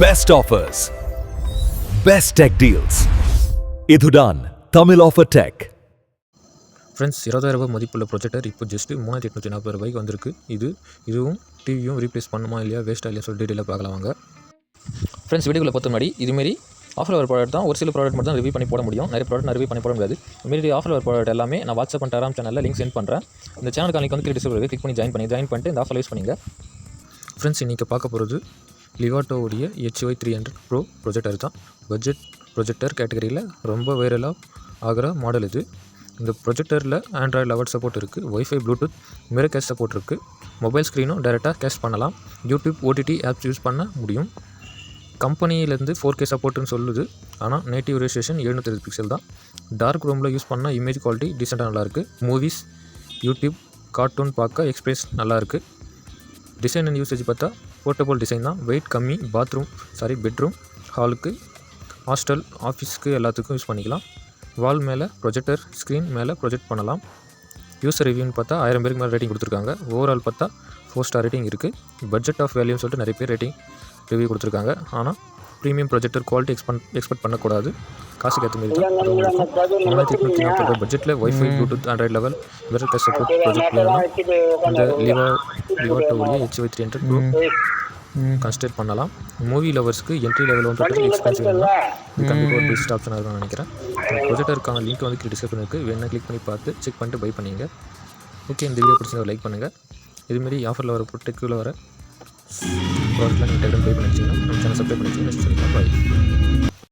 Best offers, best tech deals. இதுதான் Tamil offer tech. Friends, 20,000 ரூபாய் மதிப்புள்ள ப்ரொஜெக்டர் இப்போ ஜஸ்ட் 3,840 ரூபாய்க்கு வந்திருக்கு. இதுவும் டிவியும் ரீப்ளேஸ் பண்ணுமா இல்லையா, வேஸ்ட்டாக இல்லையா சொல்லி டீட்டெயிலாக பார்க்கலாம் வாங்க. ஃப்ரெண்ட்ஸ், வீடியோவில் பார்த்த முன்னாடி இதுமாரி ஆஃபர் வர ப்ராடக்ட் தான் ஒரு சில ப்ராடக்ட் மட்டும் தான் ரிவ்யூ பண்ணி போட முடியும். நிறைய ப்ராடக்ட் நான் ரிவ்யூ பண்ணி போட முடியாது. இதுமாரி ஆஃபர் வர ப்ராடக்ட் எல்லாமே நான் வாட்ஸ்அப் அண்ட் டெலிகிராம் சேனலில் லிங்க் சென்ட் பண்ணுறேன். இந்த சேனலுக்கு லிங்க் வந்து டிஸ்கிரிப்ஷனில் கிளிக் பண்ணி ஜாயின் பண்ணிட்டு இந்த ஆஃபர் யூஸ் பண்ணிங்க. ஃப்ரெண்ட்ஸ், இன்றைக்கி பார்க்க போகிறது லிவாட்டோவுடைய HY300 Pro ப்ரொஜெக்டர் தான். பட்ஜெட் ப்ரொஜெக்டர் கேட்டகரியில் ரொம்ப வைரலாக ஆகிற மாடல் இது. இந்த ப்ரொஜெக்டரில் ஆண்ட்ராய்டு 11 சப்போர்ட் இருக்குது, wifi Bluetooth mirror cash support இருக்குது, மொபைல் ஸ்க்ரீனும் டைரெக்டாக கேஷ் பண்ணலாம், யூடியூப் OTT ஆப்ஸ் யூஸ் பண்ண முடியும். கம்பெனியிலேருந்து 4K சப்போர்ட்டுன்னு சொல்லுது. ஆனால் நேட்டிவ் ரெஜிஸ்ட்ரேஷன் 720 பிக்சல் தான். டார்க் ரூமில் யூஸ் பண்ண இமேஜ் குவாலிட்டி டீசெண்டாக நல்லாயிருக்கு. மூவிஸ், யூடியூப், கார்ட்டூன் பார்க்க எக்ஸ்பீரியன்ஸ் நல்லாயிருக்கு. டிசைன் அண்ட் யூசேஜ் பார்த்தா போர்ட்டபுள் டிசைன் தான். வெயிட் கம்மி. பெட்ரூம், ஹாலுக்கு, ஹாஸ்டல், ஆஃபீஸ்க்கு எல்லாத்துக்கும் யூஸ் பண்ணிக்கலாம். வால் மேலே ப்ரொஜெக்டர், ஸ்க்ரீன் மேலே ப்ரொஜெக்ட் பண்ணலாம். யூசர் ரிவ்யூன்னு பார்த்தா 1000 பேருக்கு மேலே ரேட்டிங் கொடுத்துருக்காங்க. ஓவரால் பார்த்தா 4 ஸ்டார் ரேட்டிங் இருக்குது. பட்ஜெட் ஆஃப் வேல்யூன்னு சொல்லிட்டு நிறைய பேர் ரேட்டிங் ரிவ்யூ கொடுத்துருக்காங்க. ஆனால் ப்ரீமியம் ப்ரொஜெக்டர் குவாலிட்டி எக்ஸ்பெக்ட் பண்ணக்கூடாது. காசுக்கு ஏற்ற மாரி தான். 3,840 பட்ஜெட்டில் wifi Bluetooth Android level mirror cash support project வேணும்னா இந்த லிவாட்டோவுடைய HY300 Pro கன்சிடர் பண்ணலாம். மூவி லவர்ஸ்க்கு என்ட்ரி லெவல் வந்து எக்ஸ்பென்சிவ் வேணும்னா இது கண்டிப்பாக ஒரு பெஸ்ட் ஆப்ஷனாக இருக்கும்னு நினைக்கிறேன். ப்ரொஜெக்டருக்கான லிங்க் வந்து டிஸ்கிரிப்ஷன் இருக்குது. வேணால் கிளிக் பண்ணி பார்த்து செக் பண்ணிட்டு பை பண்ணிங்க. ஓகே, இந்த வீடியோ பிடிச்சதை லைக் பண்ணுங்கள். இதுமாரி ஆஃபரில் வர டெக்கில் வர ப்ராடக்ட்லாம் நீங்கள் டெக்டன் பை பண்ணி வச்சிங்கன்னா நம்ம சேனல் சப்ஸ்கிரைப் பண்ணி வச்சிங்கன்னா பாய்.